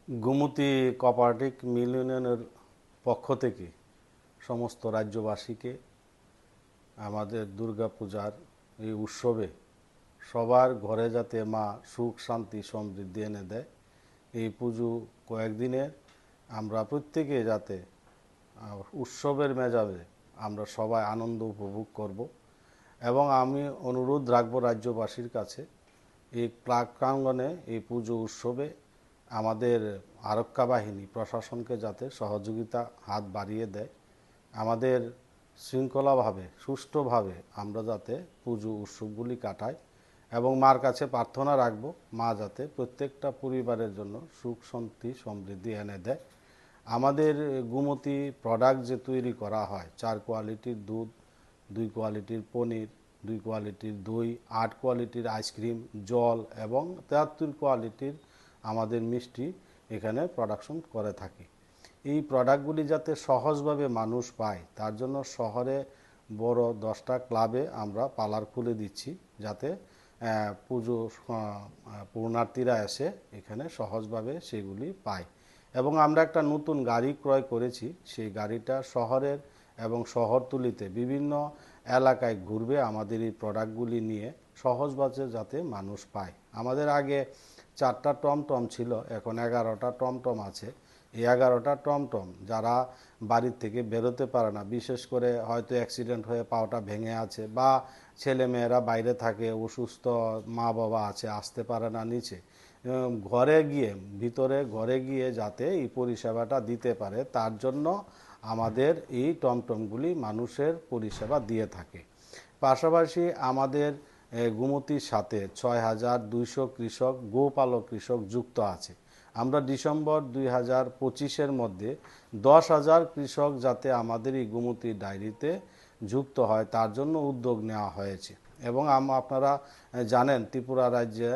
Gomti cooperative মিল ইউনিয়নের পক্ষ থেকে সমস্ত রাজ্যবাসীকে আমাদের দুর্গাপূজার এই উৎসবে সবার ঘরে যাতে মা সুখ শান্তি সমৃদ্ধি এনে দেয়, এই পুজো কয়েকদিনের আমরা প্রত্যেকে যাতে উৎসবের মেজাজে আমরা সবাই আনন্দ উপভোগ করব। এবং আমি অনুরোধ রাখবো রাজ্যবাসীর কাছে, এই প্রাঙ্গণে এই পুজো উৎসবে আমাদের আরক্ষা বাহিনী প্রশাসনকে যাতে সহযোগিতা হাত বাড়িয়ে দেয়, আমাদের শৃঙ্খলাভাবে সুষ্ঠুভাবে আমরা যাতে পুজো উৎসবগুলি কাটাই। এবং মার কাছে প্রার্থনা রাখবো, মা যাতে প্রত্যেকটা পরিবারের জন্য সুখ শান্তি সমৃদ্ধি এনে দেয়। আমাদের গোমতী প্রোডাক্ট যে তৈরি করা হয়, 4 কোয়ালিটির দুধ, 2 কোয়ালিটির পনির, 2 কোয়ালিটির দই, 8 কোয়ালিটির আইসক্রিম, জল এবং 73 কোয়ালিটির আমাদের মিষ্টি এখানে প্রোডাকশন করে থাকি। এই প্রোডাক্টগুলি যাতে সহজভাবে মানুষ পায়, তার জন্য শহরে বড় 10টা ক্লাবে আমরা পার্লার খুলে দিচ্ছি, যাতে পুজো পূর্ণার্থীরা এসে এখানে সহজভাবে সেগুলি পায়। এবং আমরা একটা নতুন গাড়ি ক্রয় করেছি, সেই গাড়িটা শহরের এবং শহরতলিতে বিভিন্ন এলাকায় ঘুরবে আমাদের এই প্রোডাক্টগুলি নিয়ে, সহজভাবে যাতে মানুষ পায়। আমাদের আগে 4টা টমটম ছিল, এখন 11টা টমটম আছে। এই 11টা টমটম যারা বাড়ির থেকে বেরোতে পারে না, বিশেষ করে হয়তো অ্যাক্সিডেন্ট হয়ে পাওটা ভেঙে আছে, বা ছেলে মেয়েরা বাইরে থাকে, অসুস্থ মা বাবা আছে, আসতে পারে না নিচে, ঘরে গিয়ে যাতে এই পরিষেবাটা দিতে পারে, তার জন্য আমাদের এই টমটমগুলি মানুষের পরিষেবা দিয়ে থাকে। পাশাপাশি আমাদের গোমতীর সাথে 6200 কৃষক, গোপালক কৃষক যুক্ত আছে। আমরা ডিসেম্বর 2025-এর মধ্যে 10,000 কৃষক যাতে আমাদের এই গোমতী ডায়েরিতে যুক্ত হয়, তার জন্য উদ্যোগ নেওয়া হয়েছে। এবং আপনারা জানেন, ত্রিপুরা রাজ্যে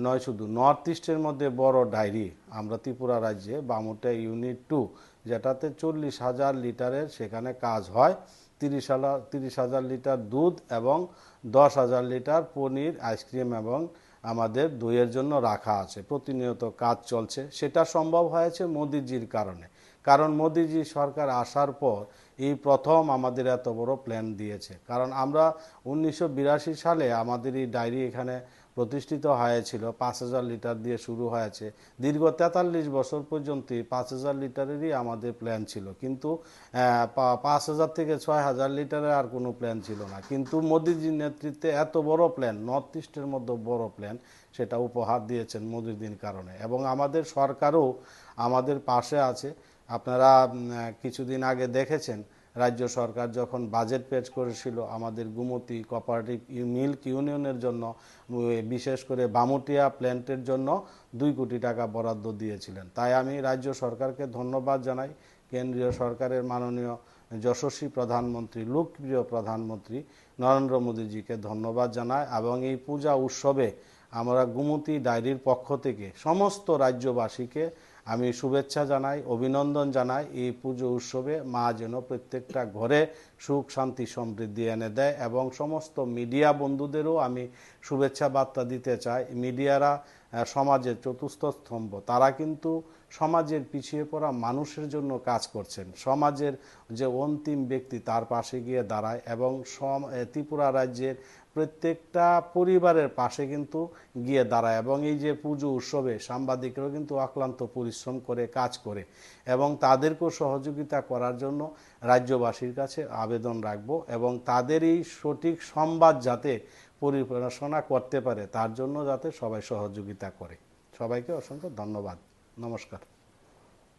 নয়, শুধু নর্থ ইস্টের মধ্যে বড় ডায়েরি আমরা ত্রিপুরা রাজ্যে বামুটা ইউনিট 2, যেটাতে 40,000 লিটারের সেখানে কাজ হয়। 30,000 লিটার দুধ এবং 10,000 লিটার পনির, আইসক্রিম এবং আমাদের দইয়ের জন্য রাখা আছে। প্রতিনিয়ত কাজ চলছে। সেটা সম্ভব হয়েছে মোদিজির কারণে, কারণ মোদিজি সরকার আসার পর এই প্রথম আমাদের এত বড় প্ল্যান দিয়েছে। কারণ আমরা 1982 সালে আমাদের এই ডায়েরি এখানে প্রতিষ্ঠিত হয়েছিল, 5,000 লিটার দিয়ে শুরু হয়েছে। দীর্ঘ 43 বছর পর্যন্ত 5,000 লিটারেরই আমাদের প্ল্যান ছিল, কিন্তু 5,000 থেকে 6,000 লিটারের আর কোনো প্ল্যান ছিল না। কিন্তু মোদিজির নেতৃত্বে এত বড় প্ল্যান, নর্থ ইস্টের মধ্যে বড় প্ল্যান, সেটা উপহার দিয়েছেন মোদিজির কারণে। এবং আমাদের সরকারও আমাদের পাশে আছে। আপনারা কিছুদিন আগে দেখেছেন, রাজ্য সরকার যখন বাজেট পেশ করেছিল আমাদের গোমতী কোঅপারেটিভ মিল্ক ইউনিয়নের জন্য, বিশেষ করে বামুটিয়া প্ল্যান্টের জন্য 2 কোটি টাকা বরাদ্দ দিয়েছিলেন। তাই আমি রাজ্য সরকারকে ধন্যবাদ জানাই, কেন্দ্রীয় সরকারের মাননীয় যশস্বী প্রধানমন্ত্রী, লোকপ্রিয় প্রধানমন্ত্রী নরেন্দ্র মোদীজিকে ধন্যবাদ জানাই। এবং এই পূজা উৎসবে আমরা গোমতী ডায়েরির পক্ষ থেকে সমস্ত রাজ্যবাসীকে আমি শুভেচ্ছা জানাই, অভিনন্দন জানাই। এই পুজো উৎসবে মা যেন প্রত্যেকটা ঘরে সুখ শান্তি সমৃদ্ধি এনে দেয়। এবং সমস্ত মিডিয়া বন্ধুদেরও আমি শুভেচ্ছা বার্তা দিতে চাই। মিডিয়ারা সমাজের চতুর্থ স্তম্ভ, তারা কিন্তু সমাজের পিছিয়ে পড়া মানুষের জন্য কাজ করছেন। সমাজের যে অন্তিম ব্যক্তি, তার পাশে গিয়ে দাঁড়ায় এবং ত্রিপুরা রাজ্যের প্রত্যেকটা পরিবারের পাশে কিন্তু গিয়ে দাঁড়ায়। এবং এই যে পুজো উৎসবে সাংবাদিকরাও কিন্তু অক্লান্ত পরিশ্রম করে কাজ করে, এবং তাদেরকেও সহযোগিতা করার জন্য রাজ্যবাসীর কাছে আবেদন রাখবো। এবং তাদের এই সঠিক সংবাদ যাতে পরিবেশনা করতে পারে, তার জন্য যাতে সবাই সহযোগিতা করে। সবাইকে অসংখ্য ধন্যবাদ। নমস্কার।